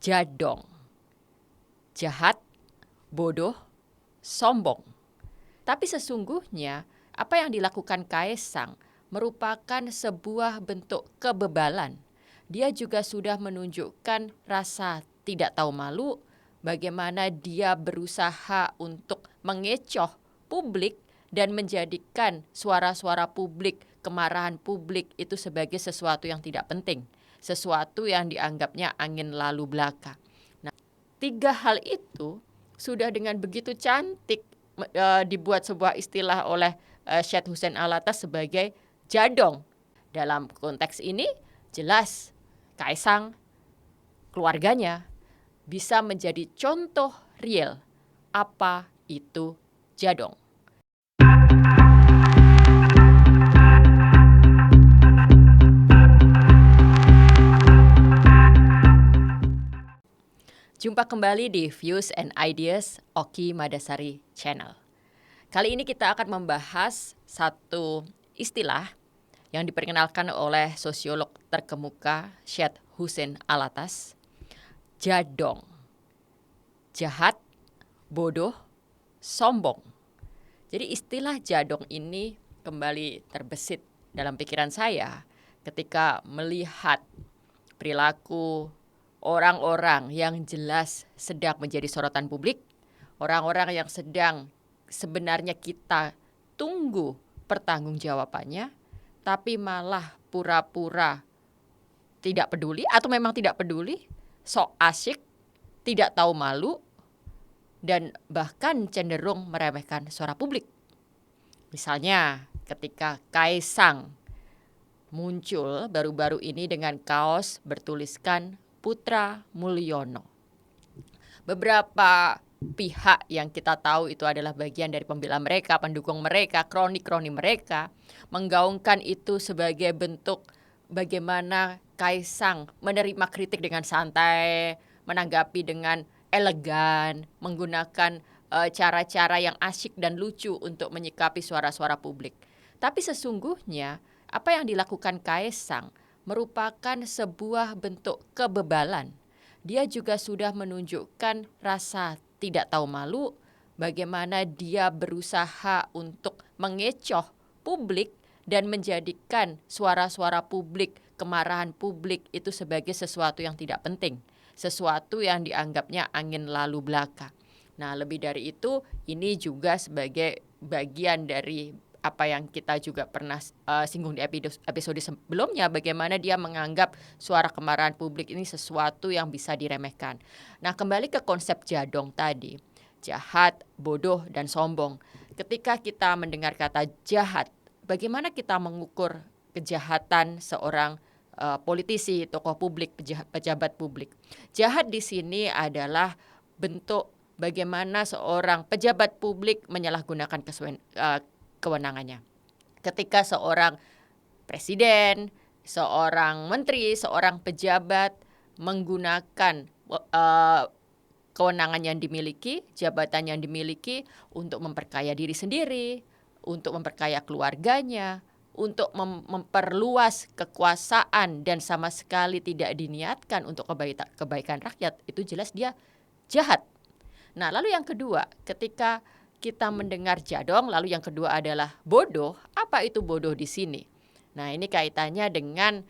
jadong, jahat, bodoh, sombong. Tapi sesungguhnya apa yang dilakukan Kaisang merupakan sebuah bentuk kebebalan. Dia juga sudah menunjukkan rasa tidak tahu malu, bagaimana dia berusaha untuk mengecoh publik dan menjadikan suara-suara publik, kemarahan publik itu sebagai sesuatu yang tidak penting, sesuatu yang dianggapnya angin lalu belaka. Nah, 3 hal itu sudah dengan begitu cantik dibuat sebuah istilah oleh Syed Hussein Alatas sebagai jadong. Dalam konteks ini jelas Kaisang, keluarganya bisa menjadi contoh real apa itu jadong. Jumpa kembali di Views and Ideas Oki Madasari Channel. Kali ini kita akan membahas satu istilah yang diperkenalkan oleh sosiolog terkemuka Syed Hussein Alatas, jadong, jahat, bodoh, sombong. Jadi istilah jadong ini kembali terbesit dalam pikiran saya ketika melihat perilaku orang-orang yang jelas sedang menjadi sorotan publik, orang-orang yang sedang sebenarnya kita tunggu pertanggungjawabannya, tapi malah pura-pura tidak peduli atau memang tidak peduli, sok asyik, tidak tahu malu, dan bahkan cenderung meremehkan suara publik. Misalnya ketika Kaisang muncul baru-baru ini dengan kaos bertuliskan Putra Mulyono. Beberapa pihak yang kita tahu itu adalah bagian dari pembela mereka, pendukung mereka, kroni-kroni mereka, menggaungkan itu sebagai bentuk bagaimana Kaisang menerima kritik dengan santai, menanggapi dengan elegan, menggunakan cara-cara yang asyik dan lucu untuk menyikapi suara-suara publik. Tapi sesungguhnya apa yang dilakukan Kaisang merupakan sebuah bentuk kebebalan. Dia juga sudah menunjukkan rasa tidak tahu malu, bagaimana dia berusaha untuk mengecoh publik dan menjadikan suara-suara publik, kemarahan publik itu sebagai sesuatu yang tidak penting, sesuatu yang dianggapnya angin lalu belaka. Nah, lebih dari itu, ini juga sebagai bagian dari apa yang kita juga pernah singgung di episode sebelumnya, bagaimana dia menganggap suara kemarahan publik ini sesuatu yang bisa diremehkan. Nah, kembali ke konsep jadong tadi, jahat, bodoh, dan sombong. Ketika kita mendengar kata jahat, bagaimana kita mengukur kejahatan seorang politisi, tokoh publik, pejabat publik? Jahat di sini adalah bentuk bagaimana seorang pejabat publik menyalahgunakan kewenangannya. Ketika seorang presiden, seorang menteri, seorang pejabat menggunakan kewenangan yang dimiliki, jabatan yang dimiliki untuk memperkaya diri sendiri, untuk memperkaya keluarganya, untuk memperluas kekuasaan dan sama sekali tidak diniatkan untuk kebaikan rakyat, itu jelas dia jahat. Nah, lalu yang kedua, ketika kita mendengar jadong, lalu yang kedua adalah bodoh. Apa itu bodoh di sini? Nah, ini kaitannya dengan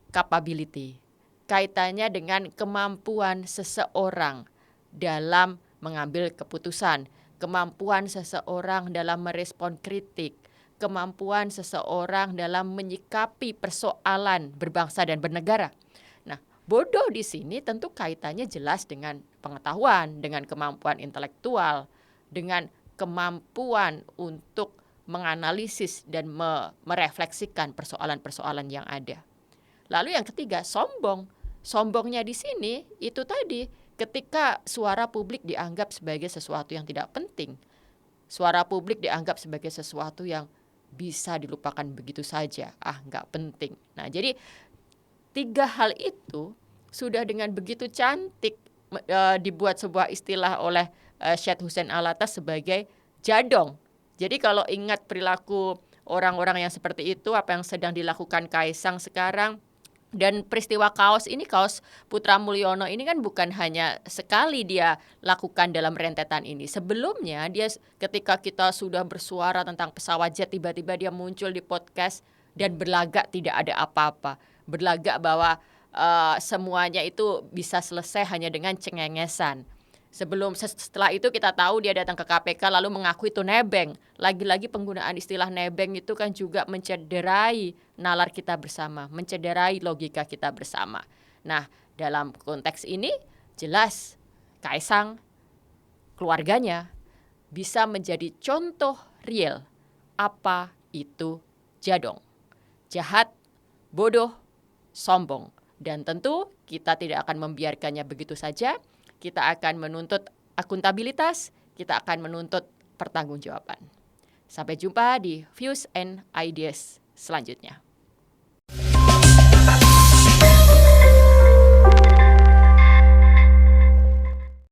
capability, kaitannya dengan kemampuan seseorang dalam mengambil keputusan, kemampuan seseorang dalam merespon kritik, kemampuan seseorang dalam menyikapi persoalan berbangsa dan bernegara. Nah, bodoh di sini tentu kaitannya jelas dengan pengetahuan, dengan kemampuan intelektual, dengan kemampuan untuk menganalisis dan merefleksikan persoalan-persoalan yang ada. Lalu yang ketiga, sombong. Sombongnya di sini itu tadi, ketika suara publik dianggap sebagai sesuatu yang tidak penting. Suara publik dianggap sebagai sesuatu yang bisa dilupakan begitu saja. Nggak penting. Nah, jadi 3 hal itu sudah dengan begitu cantik dibuat sebuah istilah oleh Syed Hussein Alatas sebagai jadong. Jadi kalau ingat perilaku orang-orang yang seperti itu, apa yang sedang dilakukan Kaisang sekarang, Dan peristiwa kaos ini, kaos Putra Mulyono ini kan bukan hanya sekali dia lakukan dalam rentetan ini. Sebelumnya dia ketika kita sudah bersuara tentang pesawat jet, tiba-tiba dia muncul di podcast dan berlagak tidak ada apa-apa. Berlagak bahwa semuanya itu bisa selesai hanya dengan cengengesan. Setelah itu kita tahu dia datang ke KPK lalu mengaku itu nebeng. Lagi-lagi penggunaan istilah nebeng itu kan juga mencederai nalar kita bersama, mencederai logika kita bersama. Nah, dalam konteks ini jelas Kaisang, keluarganya bisa menjadi contoh real apa itu jadong, jahat, bodoh, sombong. Dan tentu kita tidak akan membiarkannya begitu saja. Kita akan menuntut akuntabilitas, kita akan menuntut pertanggungjawaban. Sampai jumpa di Views and Ideas selanjutnya.